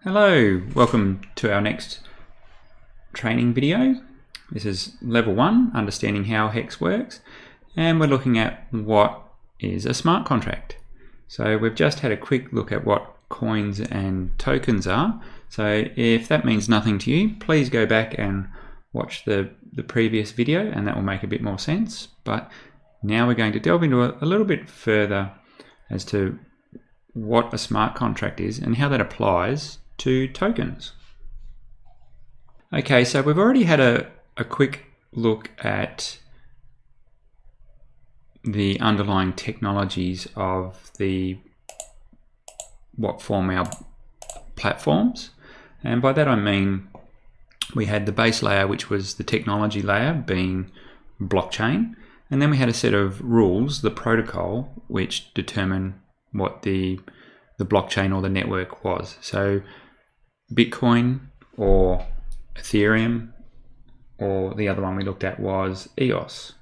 Hello, welcome to our next training video. This is level 1, understanding how HEX works, and we're looking at what is a smart contract. So we've just had a quick look at what coins and tokens are. So if that means nothing to you, please go back and watch the previous video and that will make a bit more sense. But now we're going to delve into a little bit further as to what a smart contract is and how that applies to tokens. Okay, so we've already had a quick look at the underlying technologies of what form our platforms, and by that I mean we had the base layer, which was the technology layer being blockchain, and then we had a set of rules, the protocol, which determine what the blockchain or the network was. So Bitcoin or Ethereum, or the other one we looked at was EOS.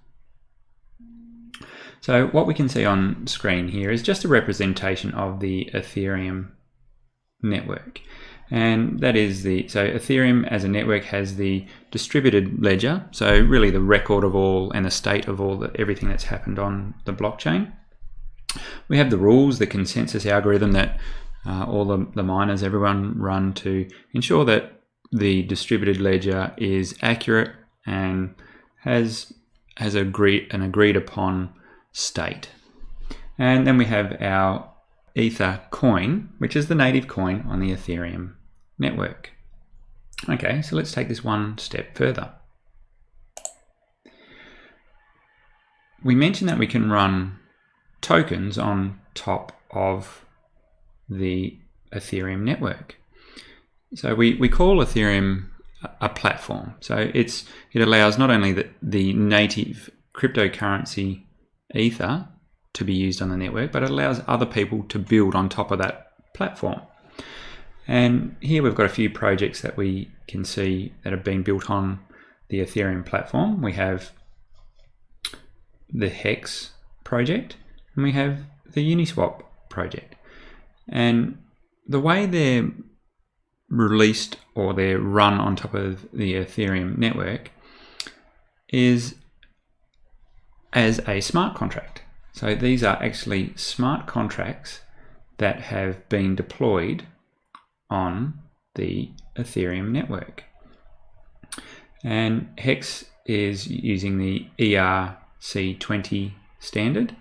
So what we can see on screen here is just a representation of the Ethereum network. And that is so Ethereum as a network has the distributed ledger, so really the record of all and the state of everything that's happened on the blockchain. We have the rules, the consensus algorithm that all the miners, everyone run to ensure that the distributed ledger is accurate and has an agreed upon state. And then we have our Ether coin, which is the native coin on the Ethereum network. Okay, so let's take this one step further. We mentioned that we can run tokens on top of the Ethereum network. So we call Ethereum a platform. So it allows not only the native cryptocurrency Ether to be used on the network, but it allows other people to build on top of that platform. And here we've got a few projects that we can see that have been built on the Ethereum platform. We have the HEX project and we have the Uniswap project. And the way they're released or they're run on top of the Ethereum network is as a smart contract. So these are actually smart contracts that have been deployed on the Ethereum network. And HEX is using the ERC20 standard.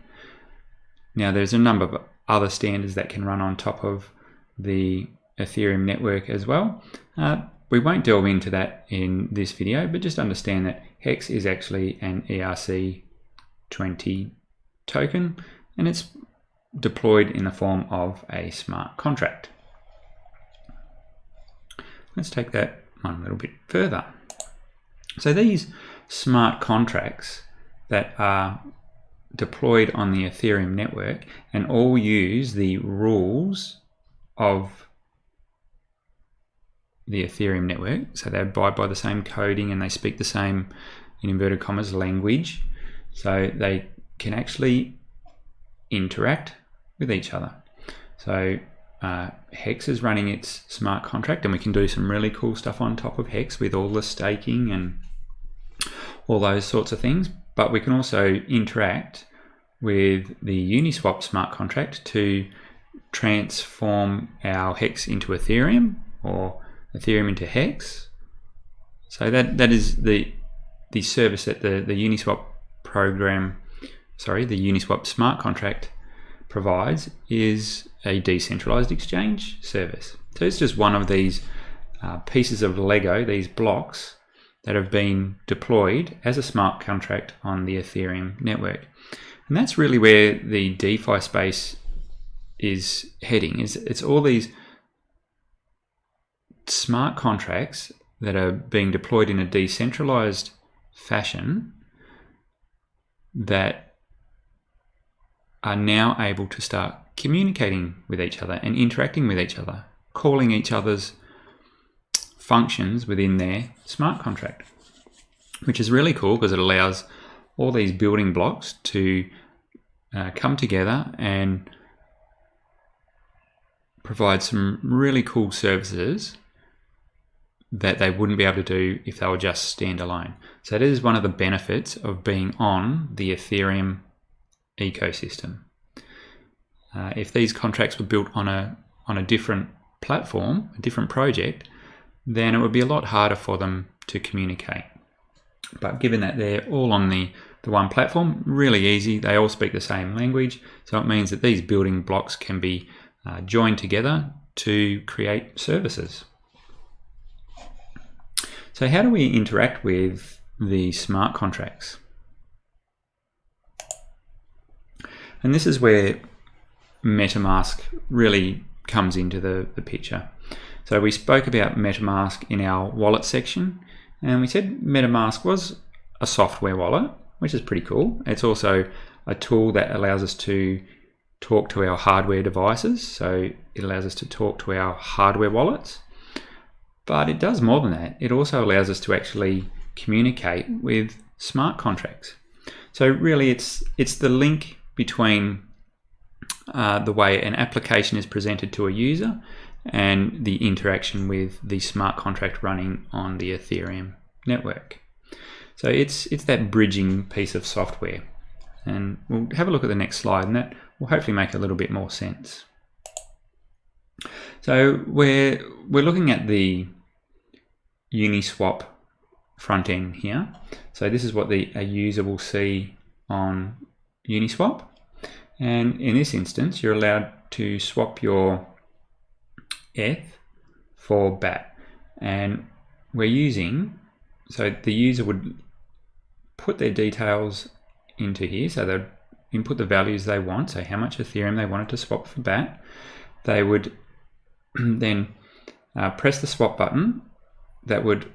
Now there's a number of other standards that can run on top of the Ethereum network as well. We won't delve into that in this video, but just understand that HEX is actually an ERC20 token and it's deployed in the form of a smart contract. Let's take that one a little bit further. So these smart contracts that are deployed on the Ethereum network and all use the rules of the Ethereum network. So they abide by the same coding and they speak the same, in inverted commas, language. So they can actually interact with each other. So HEX is running its smart contract and we can do some really cool stuff on top of HEX with all the staking and all those sorts of things. But we can also interact with the Uniswap smart contract to transform our HEX into Ethereum or Ethereum into HEX. So that is the service that the Uniswap the Uniswap smart contract provides is a decentralized exchange service. So it's just one of these pieces of Lego, these blocks that have been deployed as a smart contract on the Ethereum network. And that's really where the DeFi space is heading. It's all these smart contracts that are being deployed in a decentralized fashion that are now able to start communicating with each other and interacting with each other, calling each other's functions within their smart contract, which is really cool because it allows all these building blocks to come together and provide some really cool services that they wouldn't be able to do if they were just standalone. So that is one of the benefits of being on the Ethereum ecosystem. If these contracts were built on a different platform, a different project, then it would be a lot harder for them to communicate. But given that they're all on the one platform, really easy, they all speak the same language, so it means that these building blocks can be joined together to create services. So how do we interact with the smart contracts? And this is where MetaMask really comes into the picture. So we spoke about MetaMask in our wallet section, and we said MetaMask was a software wallet, which is pretty cool. It's also a tool that allows us to talk to our hardware devices. So it allows us to talk to our hardware wallets. But it does more than that. It also allows us to actually communicate with smart contracts. So really it's the link between the way an application is presented to a user and the interaction with the smart contract running on the Ethereum network. So it's that bridging piece of software. And we'll have a look at the next slide, and that will hopefully make a little bit more sense. So we're looking at the Uniswap front end here. So this is what a user will see on Uniswap. And in this instance, you're allowed to swap your ETH for BAT. And we're using, so the user would put their details into here. So they'd input the values they want, so how much Ethereum they wanted to swap for BAT. They would then press the swap button. That would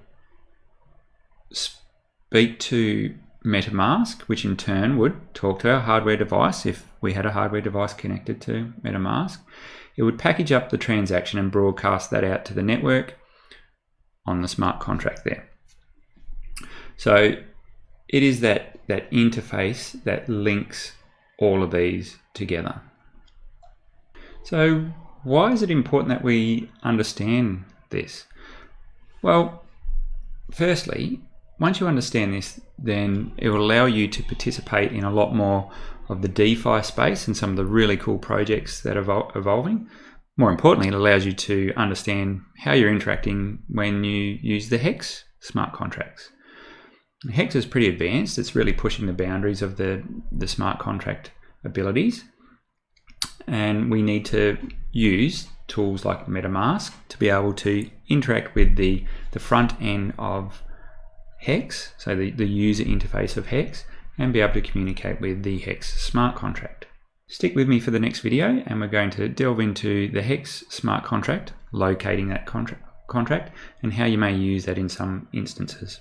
speak to MetaMask, which in turn would talk to our hardware device if we had a hardware device connected to MetaMask. It would package up the transaction and broadcast that out to the network on the smart contract there. So it is that interface that links all of these together. So why is it important that we understand this? Well, firstly, once you understand this, then it will allow you to participate in a lot more of the DeFi space and some of the really cool projects that are evolving. More importantly, it allows you to understand how you're interacting when you use the Hex smart contracts. Hex is pretty advanced. It's really pushing the boundaries of the smart contract abilities. And we need to use tools like MetaMask to be able to interact with the front end of Hex, so the user interface of Hex, and be able to communicate with the Hex smart contract. Stick with me for the next video, and we're going to delve into the Hex smart contract, locating that contract, and how you may use that in some instances.